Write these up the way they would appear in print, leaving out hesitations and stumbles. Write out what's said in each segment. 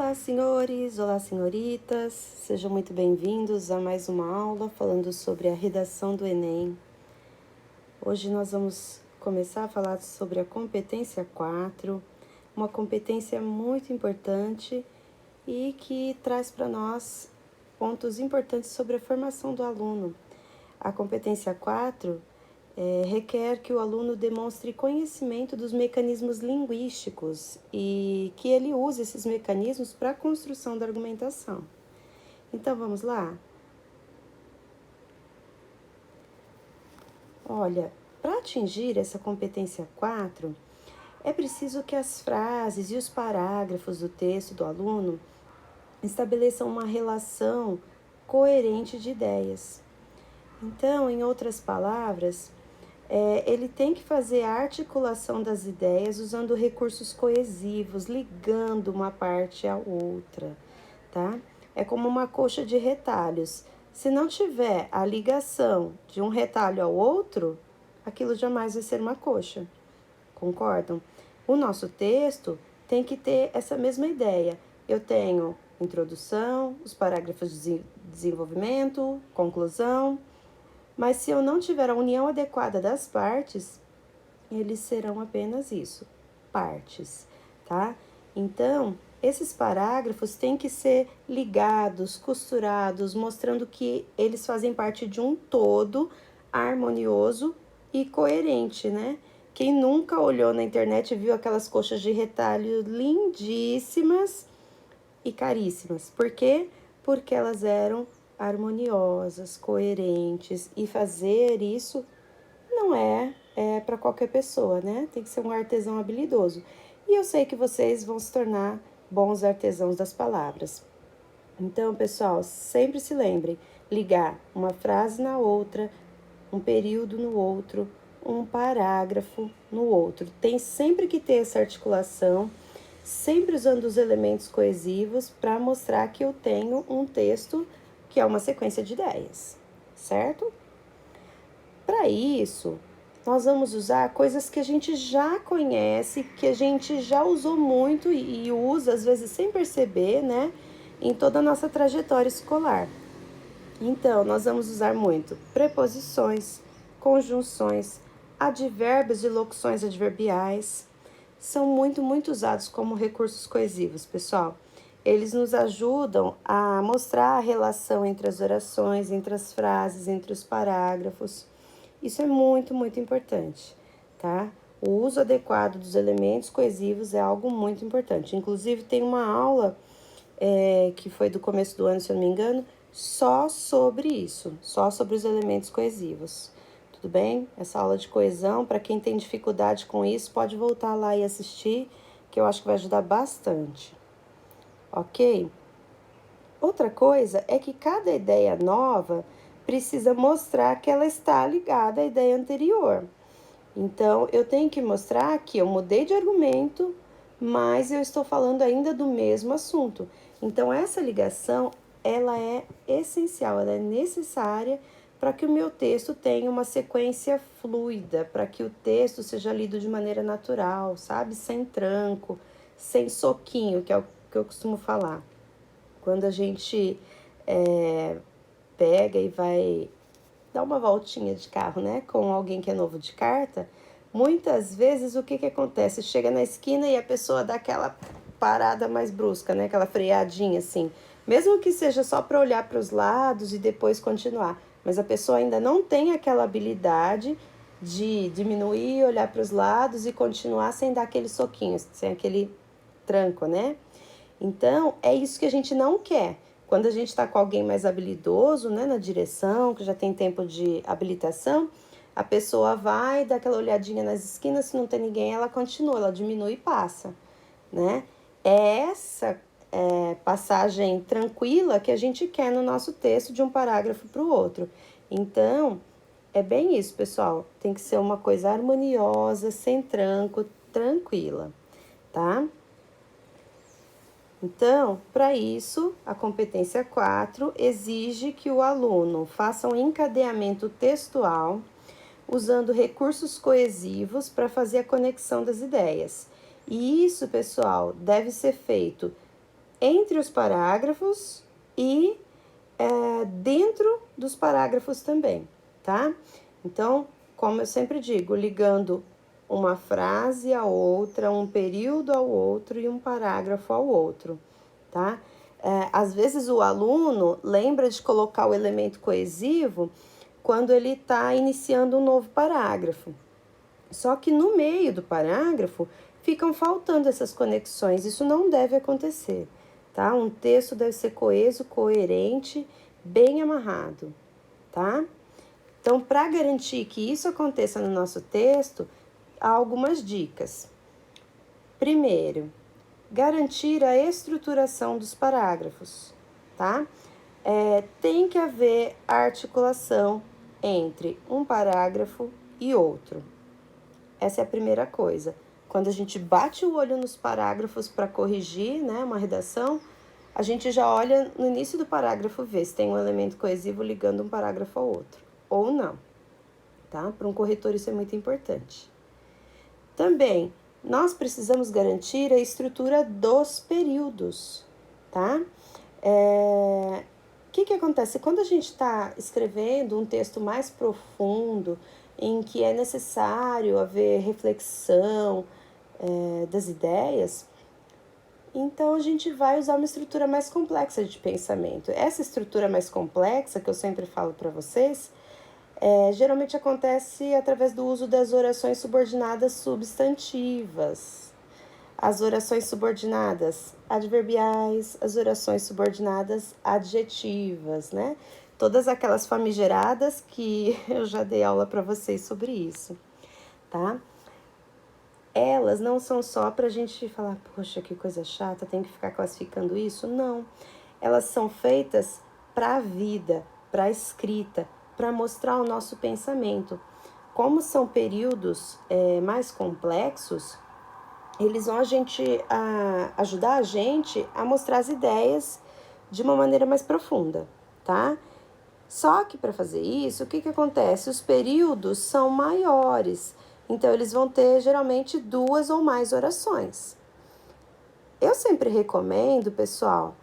Olá, senhores! Olá, senhoritas! Sejam muito bem-vindos a mais uma aula falando sobre a redação do Enem. Hoje nós vamos começar a falar sobre a competência 4, uma competência muito importante e que traz para nós pontos importantes sobre a formação do aluno. A competência 4 requer que o aluno demonstre conhecimento dos mecanismos linguísticos e que ele use esses mecanismos para a construção da argumentação. Então, vamos lá? Olha, para atingir essa competência 4, é preciso que as frases e os parágrafos do texto do aluno estabeleçam uma relação coerente de ideias. Então, em outras palavras, ele tem que fazer a articulação das ideias usando recursos coesivos, ligando uma parte à outra, tá? É como uma coxa de retalhos. Se não tiver a ligação de um retalho ao outro, aquilo jamais vai ser uma coxa. Concordam? O nosso texto tem que ter essa mesma ideia. Eu tenho introdução, os parágrafos de desenvolvimento, conclusão. Mas se eu não tiver a união adequada das partes, eles serão apenas isso, partes, tá? Então, esses parágrafos têm que ser ligados, costurados, mostrando que eles fazem parte de um todo harmonioso e coerente, né? Quem nunca olhou na internet e viu aquelas coxas de retalho lindíssimas e caríssimas. Por quê? Porque elas eram harmoniosas, coerentes, e fazer isso não é para qualquer pessoa, né? Tem que ser um artesão habilidoso. E eu sei que vocês vão se tornar bons artesãos das palavras. Então, pessoal, sempre se lembrem, ligar uma frase na outra, um período no outro, um parágrafo no outro. Tem sempre que ter essa articulação, sempre usando os elementos coesivos para mostrar que eu tenho um texto que é uma sequência de ideias, certo? Para isso, nós vamos usar coisas que a gente já conhece, que a gente já usou muito e usa, às vezes sem perceber, né? Em toda a nossa trajetória escolar. Então, nós vamos usar muito preposições, conjunções, advérbios e locuções adverbiais. São muito usados como recursos coesivos, pessoal. Eles nos ajudam a mostrar a relação entre as orações, entre as frases, entre os parágrafos. Isso é muito importante, tá? O uso adequado dos elementos coesivos é algo muito importante. Inclusive, tem uma aula que foi do começo do ano, se eu não me engano, só sobre isso, só sobre os elementos coesivos. Tudo bem? Essa aula de coesão, para quem tem dificuldade com isso, pode voltar lá e assistir, que eu acho que vai ajudar bastante. Ok? Outra coisa é que cada ideia nova precisa mostrar que ela está ligada à ideia anterior. Então, eu tenho que mostrar que eu mudei de argumento, mas eu estou falando ainda do mesmo assunto. Então, essa ligação, ela é essencial, ela é necessária para que o meu texto tenha uma sequência fluida, para que o texto seja lido de maneira natural, sabe? Sem tranco, sem soquinho, que é o que eu costumo falar. Quando a gente pega e vai dar uma voltinha de carro, né, com alguém que é novo de carta, muitas vezes o que acontece? Chega na esquina e a pessoa dá aquela parada mais brusca, né, aquela freadinha assim, mesmo que seja só para olhar para os lados e depois continuar, mas a pessoa ainda não tem aquela habilidade de diminuir, olhar para os lados e continuar sem dar aquele soquinho, sem aquele tranco, né? Então, é isso que a gente não quer. Quando a gente está com alguém mais habilidoso, né, na direção, que já tem tempo de habilitação, a pessoa vai, dá aquela olhadinha nas esquinas, se não tem ninguém, ela continua, ela diminui e passa, né? É essa passagem tranquila que a gente quer no nosso texto de um parágrafo para o outro. Então, é bem isso, pessoal. Tem que ser uma coisa harmoniosa, sem tranco, tranquila, tá? Então, para isso, a competência 4 exige que o aluno faça um encadeamento textual usando recursos coesivos para fazer a conexão das ideias. E isso, pessoal, deve ser feito entre os parágrafos e dentro dos parágrafos também, tá? Então, como eu sempre digo, ligando uma frase a outra, um período ao outro e um parágrafo ao outro, tá? Às vezes o aluno lembra de colocar o elemento coesivo quando ele está iniciando um novo parágrafo. Só que no meio do parágrafo ficam faltando essas conexões. Isso não deve acontecer, tá? Um texto deve ser coeso, coerente, bem amarrado, tá? Então, para garantir que isso aconteça no nosso texto, há algumas dicas. Primeiro, garantir a estruturação dos parágrafos, tá? Tem que haver articulação entre um parágrafo e outro. Essa é a primeira coisa. Quando a gente bate o olho nos parágrafos para corrigir, né, uma redação, a gente já olha no início do parágrafo, vê se tem um elemento coesivo ligando um parágrafo ao outro, ou não, tá? Para um corretor isso é muito importante. Também, nós precisamos garantir a estrutura dos períodos, tá? O que acontece? Quando a gente está escrevendo um texto mais profundo, em que é necessário haver reflexão das ideias, então a gente vai usar uma estrutura mais complexa de pensamento. Essa estrutura mais complexa, que eu sempre falo para vocês, geralmente acontece através do uso das orações subordinadas substantivas. As orações subordinadas adverbiais, as orações subordinadas adjetivas, né? Todas aquelas famigeradas que eu já dei aula para vocês sobre isso, tá? Elas não são só para a gente falar, poxa, que coisa chata, tem que ficar classificando isso. Não, elas são feitas para a vida, para a escrita, para mostrar o nosso pensamento. Como são períodos mais complexos, eles vão ajudar a gente a mostrar as ideias de uma maneira mais profunda, tá? Só que para fazer isso, o que acontece? Os períodos são maiores, então eles vão ter geralmente 2 ou mais orações. Eu sempre recomendo, pessoal,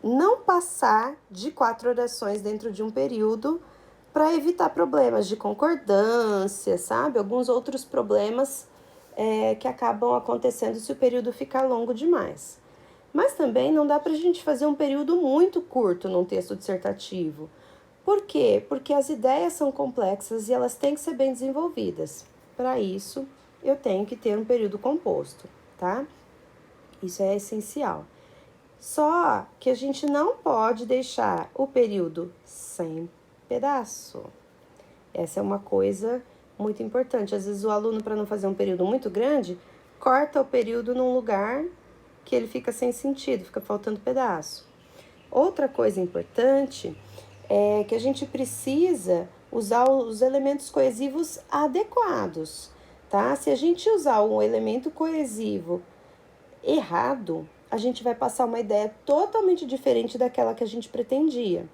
não passar de 4 orações dentro de um período para evitar problemas de concordância, sabe? Alguns outros problemas que acabam acontecendo se o período ficar longo demais. Mas também não dá para a gente fazer um período muito curto num texto dissertativo. Por quê? Porque as ideias são complexas e elas têm que ser bem desenvolvidas. Para isso, eu tenho que ter um período composto, tá? Isso é essencial. Só que a gente não pode deixar o período sem pedaço. Essa é uma coisa muito importante. Às vezes o aluno, para não fazer um período muito grande, corta o período num lugar que ele fica sem sentido, fica faltando pedaço. Outra coisa importante é que a gente precisa usar os elementos coesivos adequados, tá? Se a gente usar um elemento coesivo errado, a gente vai passar uma ideia totalmente diferente daquela que a gente pretendia.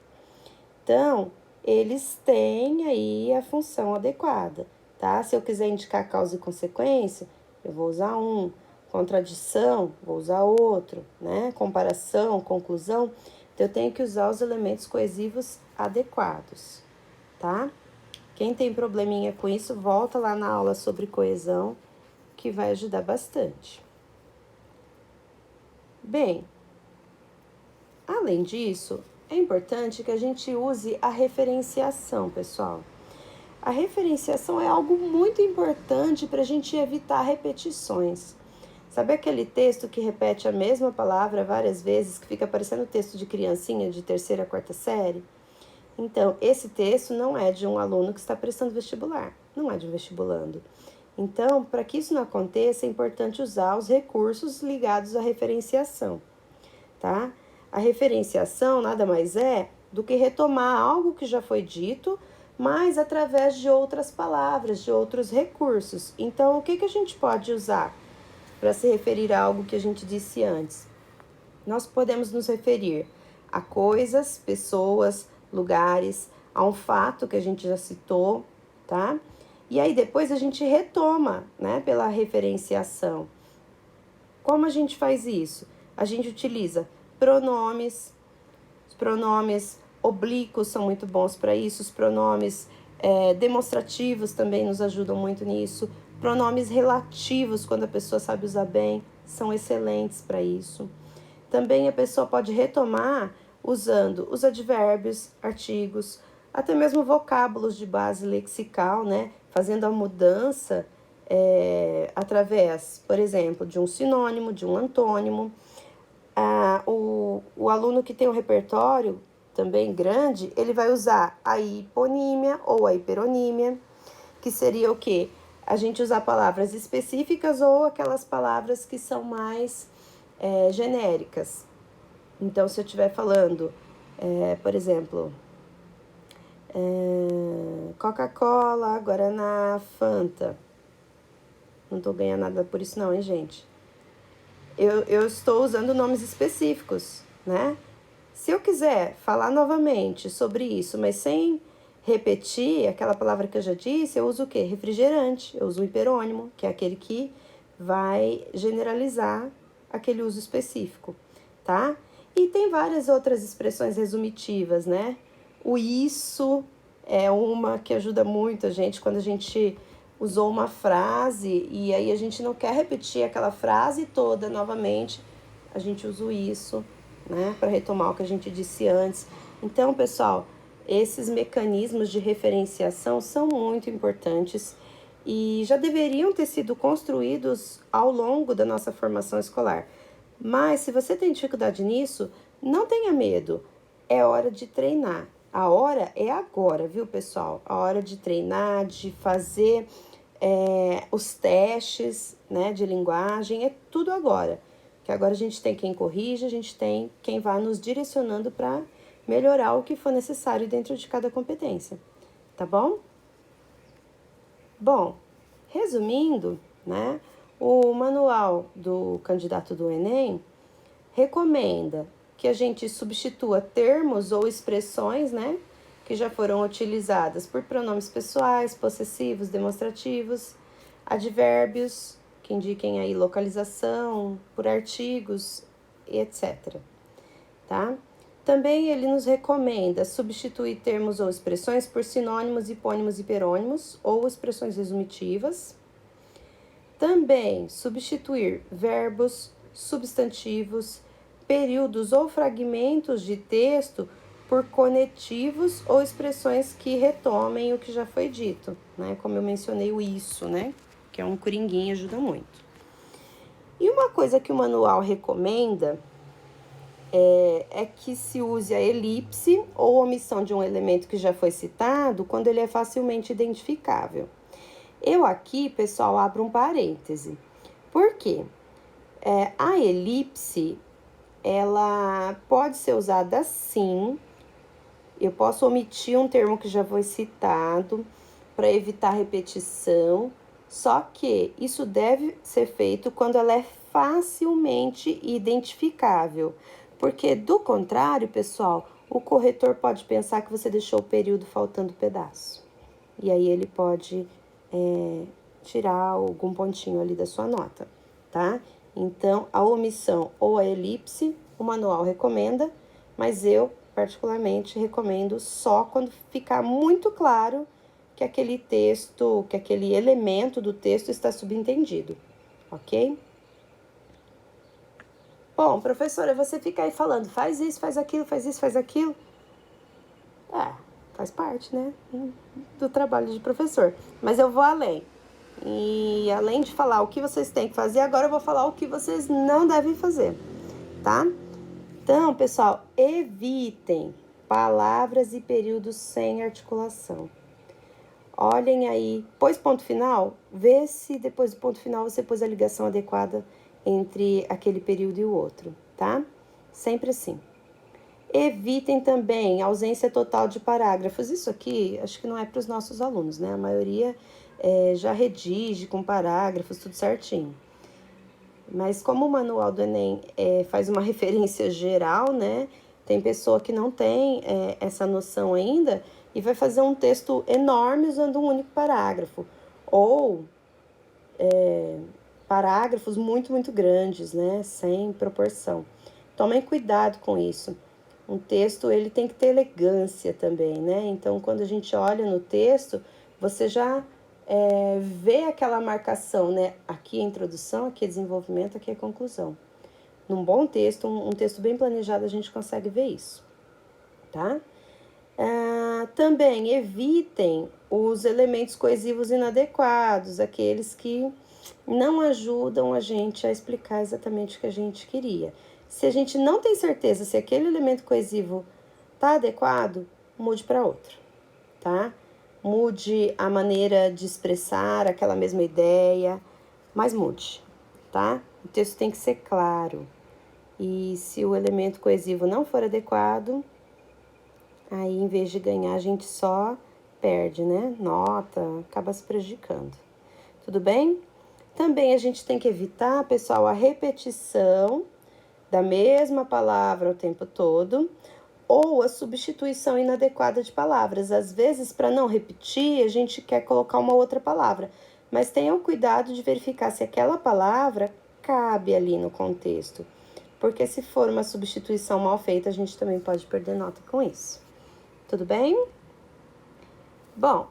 Então, eles têm aí a função adequada, tá? Se eu quiser indicar causa e consequência, eu vou usar um. Contradição, vou usar outro, né? Comparação, conclusão. Então, eu tenho que usar os elementos coesivos adequados, tá? Quem tem probleminha com isso, volta lá na aula sobre coesão, que vai ajudar bastante. Bem, além disso, é importante que a gente use a referenciação, pessoal. A referenciação é algo muito importante para a gente evitar repetições. Sabe aquele texto que repete a mesma palavra várias vezes, que fica parecendo texto de criancinha de 3ª, 4ª série? Então, esse texto não é de um aluno que está prestando vestibular, não é de um vestibulando. Então, para que isso não aconteça, é importante usar os recursos ligados à referenciação, tá? A referenciação nada mais é do que retomar algo que já foi dito, mas através de outras palavras, de outros recursos. Então, o que a gente pode usar para se referir a algo que a gente disse antes? Nós podemos nos referir a coisas, pessoas, lugares, a um fato que a gente já citou, tá? E aí depois a gente retoma, né, pela referenciação. Como a gente faz isso? a gente utiliza pronomes. Os pronomes oblíquos são muito bons para isso. Os pronomes demonstrativos também nos ajudam muito nisso. Pronomes relativos, quando a pessoa sabe usar bem, são excelentes para isso. Também a pessoa pode retomar usando os advérbios, artigos, até mesmo vocábulos de base lexical, né? Fazendo a mudança através, por exemplo, de um sinônimo, de um antônimo. O aluno que tem um repertório também grande, ele vai usar a hiponímia ou a hiperonímia, que seria o quê? A gente usar palavras específicas ou aquelas palavras que são mais genéricas. Então, se eu estiver falando, por exemplo, Coca-Cola, Guaraná, Fanta. Não tô ganhando nada por isso não, hein, gente? Eu estou usando nomes específicos, né? Se eu quiser falar novamente sobre isso, mas sem repetir aquela palavra que eu já disse, eu uso o quê? Refrigerante. Eu uso o hiperônimo, que é aquele que vai generalizar aquele uso específico, tá? E tem várias outras expressões resumitivas, né? O isso é uma que ajuda muito a gente quando a gente usou uma frase e aí a gente não quer repetir aquela frase toda novamente, a gente usa o isso, né, para retomar o que a gente disse antes. Então, pessoal, esses mecanismos de referenciação são muito importantes e já deveriam ter sido construídos ao longo da nossa formação escolar. Mas se você tem dificuldade nisso, não tenha medo. É hora de treinar. A hora é agora, viu, pessoal? A hora de treinar, de fazer os testes, né, de linguagem, é tudo agora. Que agora a gente tem quem corrige, a gente tem quem vai nos direcionando para melhorar o que for necessário dentro de cada competência, tá bom? Bom, resumindo, né, o manual do candidato do Enem recomenda que a gente substitua termos ou expressões, né, que já foram utilizadas por pronomes pessoais, possessivos, demonstrativos, advérbios, que indiquem aí localização, por artigos, etc. Tá? Também ele nos recomenda substituir termos ou expressões por sinônimos, hipônimos, hiperônimos ou expressões resumitivas. Também substituir verbos, substantivos, períodos ou fragmentos de texto por conectivos ou expressões que retomem o que já foi dito, né? Como eu mencionei o isso, né? Que é um coringuinho, ajuda muito. E uma coisa que o manual recomenda é que se use a elipse ou omissão de um elemento que já foi citado quando ele é facilmente identificável. Eu aqui, pessoal, abro um parêntese. Por quê? A elipse, ela pode ser usada sim. Eu posso omitir um termo que já foi citado para evitar repetição, só que isso deve ser feito quando ela é facilmente identificável, porque do contrário, pessoal, o corretor pode pensar que você deixou o período faltando pedaço. E aí ele pode tirar algum pontinho ali da sua nota, tá? Então, a omissão ou a elipse, o manual recomenda, mas eu, particularmente, recomendo só quando ficar muito claro que aquele texto, que aquele elemento do texto está subentendido, ok? Bom, professora, você fica aí falando, faz isso, faz aquilo, faz isso, faz aquilo. Faz parte, né, do trabalho de professor. Mas eu vou além. E além de falar o que vocês têm que fazer, agora eu vou falar o que vocês não devem fazer, tá? Então, pessoal, evitem palavras e períodos sem articulação. Olhem aí, pôs ponto final, vê se depois do ponto final você pôs a ligação adequada entre aquele período e o outro, tá? Sempre assim. Evitem também a ausência total de parágrafos. Isso aqui, acho que não é para os nossos alunos, né? A maioria já redige com parágrafos, tudo certinho. Mas como o manual do Enem faz uma referência geral, né? Tem pessoa que não tem essa noção ainda e vai fazer um texto enorme usando um único parágrafo. Ou parágrafos muito, muito grandes, né? Sem proporção. Tomem cuidado com isso. Um texto, ele tem que ter elegância também, né? Então, quando a gente olha no texto, você já vê aquela marcação, né? Aqui é introdução, aqui é desenvolvimento, aqui é conclusão. Num bom texto, um texto bem planejado, a gente consegue ver isso, tá? Também evitem os elementos coesivos inadequados, aqueles que não ajudam a gente a explicar exatamente o que a gente queria. Se a gente não tem certeza se aquele elemento coesivo está adequado, mude para outro, tá? Mude a maneira de expressar aquela mesma ideia, mas mude, tá? O texto tem que ser claro. E se o elemento coesivo não for adequado, aí em vez de ganhar, a gente só perde, né? Nota, acaba se prejudicando. Tudo bem? Também a gente tem que evitar, pessoal, a repetição da mesma palavra o tempo todo ou a substituição inadequada de palavras. Às vezes, para não repetir, a gente quer colocar uma outra palavra, mas tenham cuidado de verificar se aquela palavra cabe ali no contexto, porque se for uma substituição mal feita, a gente também pode perder nota com isso. Tudo bem? Bom,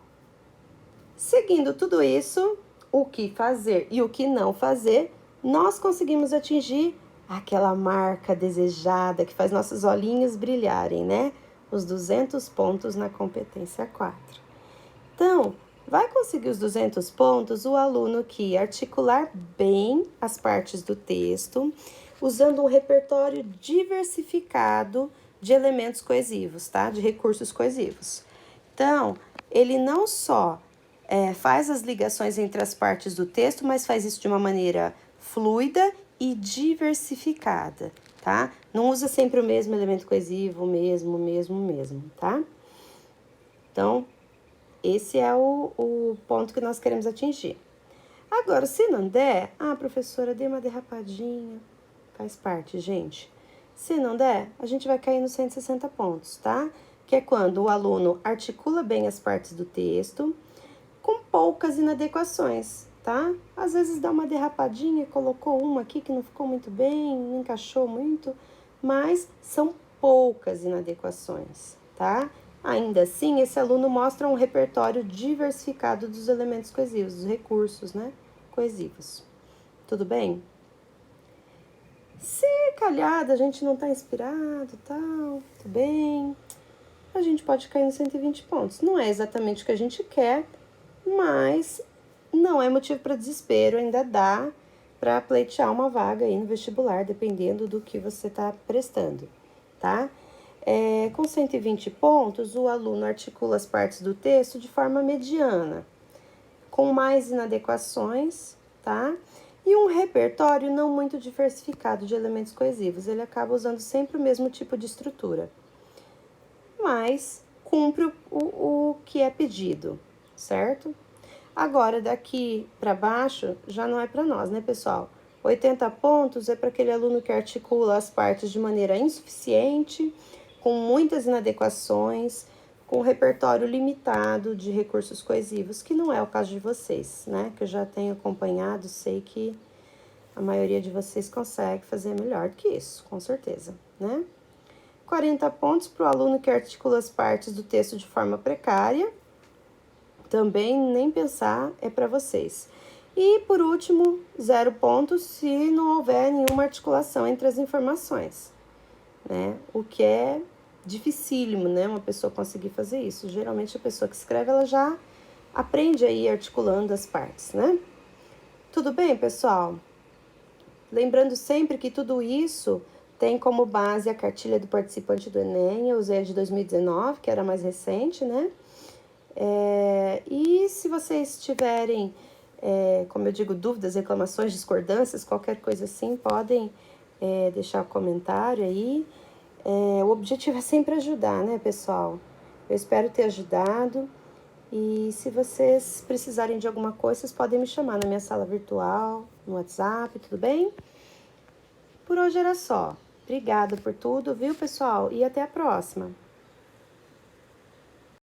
seguindo tudo isso, o que fazer e o que não fazer, nós conseguimos atingir aquela marca desejada que faz nossos olhinhos brilharem, né? Os 200 pontos na competência 4. Então, vai conseguir os 200 pontos o aluno que articular bem as partes do texto, usando um repertório diversificado de elementos coesivos, tá? De recursos coesivos. Então, ele não só faz as ligações entre as partes do texto, mas faz isso de uma maneira fluida e diversificada, tá? Não usa sempre o mesmo elemento coesivo, mesmo, tá? Então, esse é o ponto que nós queremos atingir. Agora, se não der, professora, dei uma derrapadinha, faz parte, gente. Se não der, a gente vai cair nos 160 pontos, tá? Que é quando o aluno articula bem as partes do texto, com poucas inadequações, tá? Às vezes dá uma derrapadinha, colocou uma aqui que não ficou muito bem, não encaixou muito, mas são poucas inadequações, tá? Ainda assim, esse aluno mostra um repertório diversificado dos elementos coesivos, dos recursos, né, coesivos. Tudo bem? Se calhar a gente não tá inspirado, tal, tudo bem, a gente pode cair nos 120 pontos. Não é exatamente o que a gente quer, mas não é motivo para desespero, ainda dá para pleitear uma vaga aí no vestibular, dependendo do que você está prestando, tá? Com 120 pontos, o aluno articula as partes do texto de forma mediana, com mais inadequações, tá? E um repertório não muito diversificado de elementos coesivos, ele acaba usando sempre o mesmo tipo de estrutura, mas cumpre o que é pedido, certo? Agora, daqui para baixo, já não é para nós, né, pessoal? 80 pontos é para aquele aluno que articula as partes de maneira insuficiente, com muitas inadequações, com repertório limitado de recursos coesivos, que não é o caso de vocês, né? Que eu já tenho acompanhado, sei que a maioria de vocês consegue fazer melhor do que isso, com certeza, né? 40 pontos para o aluno que articula as partes do texto de forma precária, também nem pensar, é para vocês. E, por último, 0 pontos se não houver nenhuma articulação entre as informações, né? O que é dificílimo, né? Uma pessoa conseguir fazer isso. Geralmente, a pessoa que escreve, ela já aprende aí articulando as partes, né? Tudo bem, pessoal? Lembrando sempre que tudo isso tem como base a cartilha do participante do Enem, eu usei a de 2019, que era mais recente, né? E se vocês tiverem, como eu digo, dúvidas, reclamações, discordâncias, qualquer coisa assim, podem deixar um comentário aí. O objetivo é sempre ajudar, né, pessoal? Eu espero ter ajudado. E se vocês precisarem de alguma coisa, vocês podem me chamar na minha sala virtual, no WhatsApp, tudo bem? Por hoje era só. Obrigada por tudo, viu, pessoal? E até a próxima.